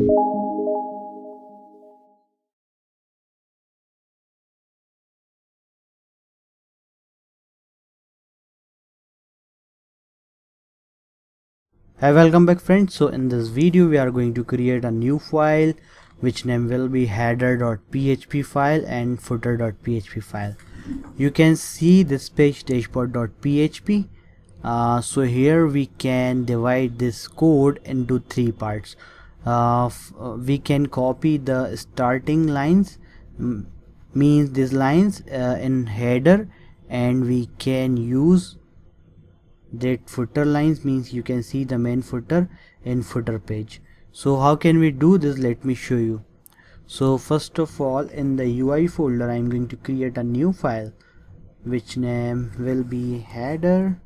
Hi, welcome back friends. So in this video we are going to create a new file which name will be header.php file and footer.php file. You can see this page dashboard.php. So here we can divide this code into three parts. We can copy the starting lines, means these lines in header, and we can use that footer lines, means you can see the main footer in footer page. So how can we do this? Let me show you. So first of all, in the UI folder I'm going to create a new file which name will be header.php.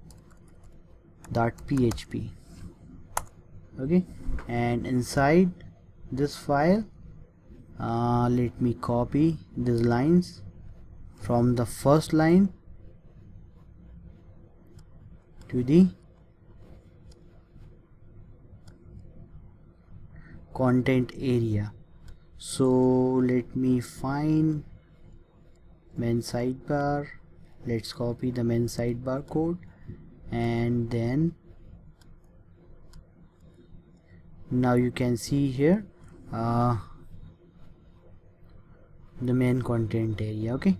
okay, and inside this file let me copy these lines from the first line to the content area. So let me find main sidebar. Let's copy the main sidebar code, and then now you can see here the main content area. Okay,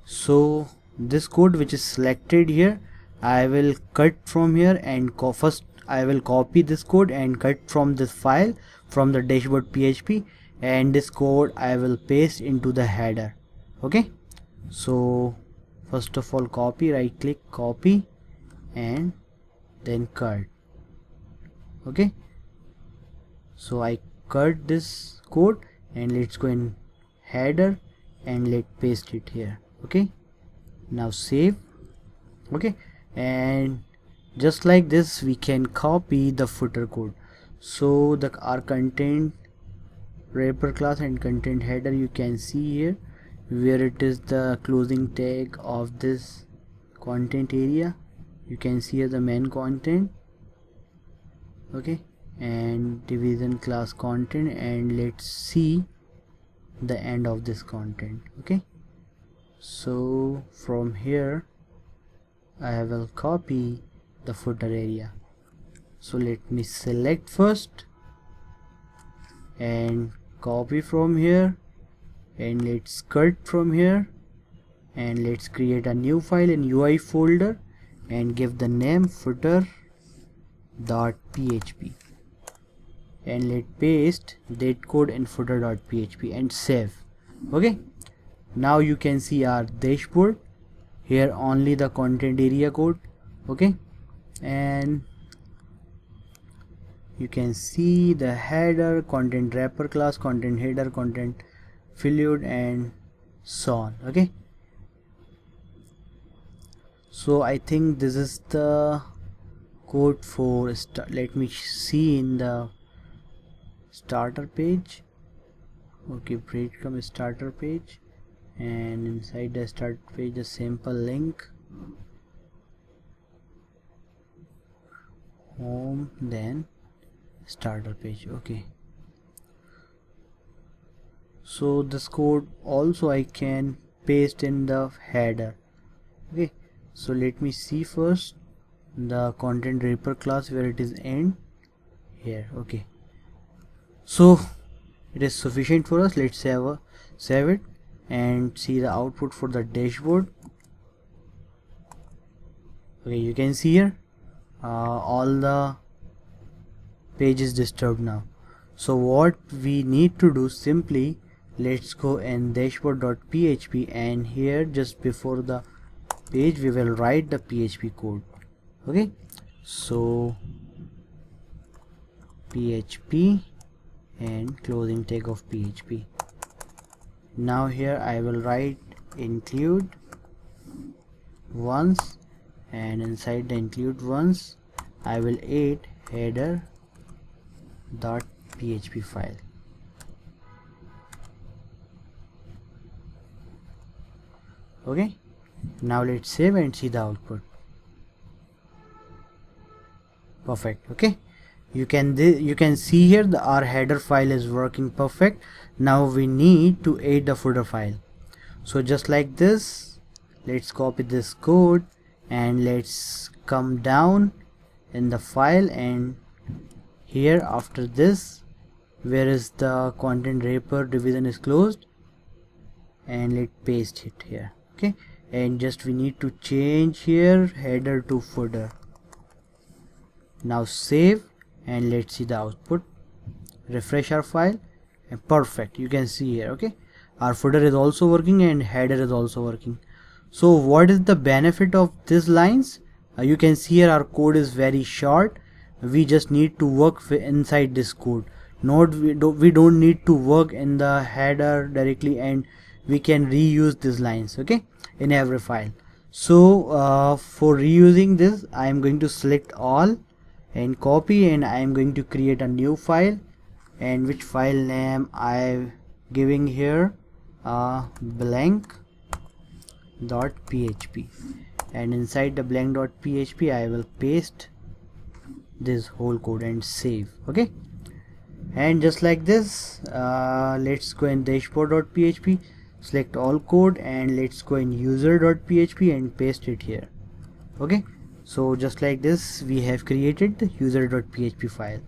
so this code which is selected here, I will cut from here and first I will copy this code and cut from this file from the dashboard PHP, and this code I will paste into the header. Okay, so first of all copy, right click, copy, and then cut. Okay, so I cut this code and let's go in header and let's paste it here. Okay, now save. Okay, and just like this we can copy the footer code. So our content wrapper class and content header, you can see here where it is the closing tag of this content area. You can see here the main content. Okay, and division class content, and let's see the end of this content. Okay, so from here I will copy the footer area. So let me select first and copy from here, and let's cut from here, and let's create a new file in UI folder and give the name footer.php, and let's paste that code in footer.php and save. Okay, now you can see our dashboard here, only the content area code. Okay, and you can see the header, content wrapper class, content header, content fluid, and so on. Okay, so I think this is the code for let me see in the starter page. Okay, breadcrumb starter page, and inside the start page a simple link, home, then starter page. Okay, so this code also I can paste in the header. Okay, so let me see first the content wrapper class where it is end here. Okay, so it is sufficient for us. Let's save it and see the output for the dashboard. Okay, you can see here all the page is disturbed now. So what we need to do, simply let's go in dashboard.php, and here just before the page we will write the PHP code. Okay, so PHP and closing tag of PHP. Now here I will write include once, and inside the include once I will add header.php file. Okay, now let's save and see the output. Perfect. Okay, You can see here our header file is working perfect. Now we need to add the footer file. So just like this, let's copy this code and let's come down in the file, and here after this, where is the content wrapper division is closed, and let's paste it here. Okay, and just we need to change here header to footer. Now save and let's see the output. Refresh our file and perfect, you can see here. Okay, our footer is also working and header is also working. So what is the benefit of these lines? You can see here our code is very short. We just need to work inside this code. We don't need to work in the header directly, and we can reuse these lines, okay, in every file. So for reusing this, I am going to select all and copy, and I am going to create a new file, and which file name I am giving here, blank.php, and inside the blank.php I will paste this whole code and save. Okay, and just like this, let's go in dashboard.php, select all code, and let's go in user.php and paste it here. Okay, so just like this we have created the user.php file.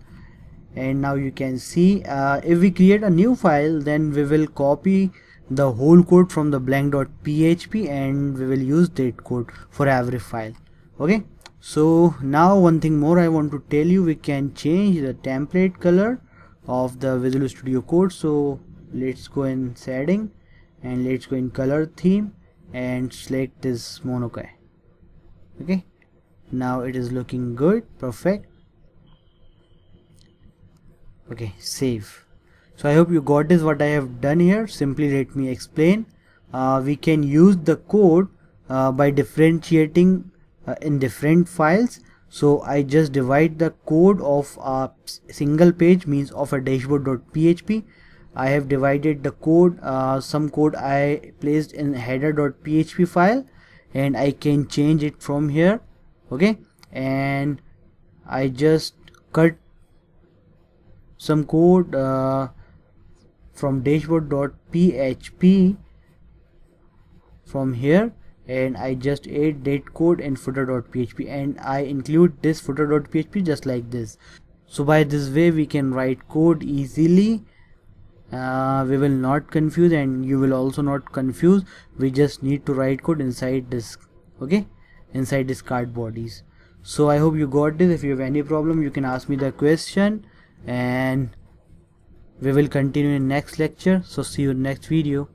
And now you can see, if we create a new file, then we will copy the whole code from the blank.php and we will use that code for every file. Okay, so now one thing more I want to tell you, we can change the template color of the Visual Studio Code. So let's go in setting and let's go in color theme and select this Monokai. Okay, now it is looking good, perfect. Okay, save. So I hope you got this what I have done here. Simply let me explain. We can use the code by differentiating in different files. So I just divide the code of a single page, means of a dashboard.php. I have divided the code, some code I placed in header.php file, and I can change it from here. Okay, and I just cut some code from dashboard.php from here, and I just add that code in footer.php, and I include this footer.php just like this. So by this way we can write code easily. We will not confuse, and you will also not confuse. We just need to write code inside this, okay, inside this card bodies. So I hope you got this. If you have any problem, you can ask me the question, and we will continue in next lecture. So see you in next video.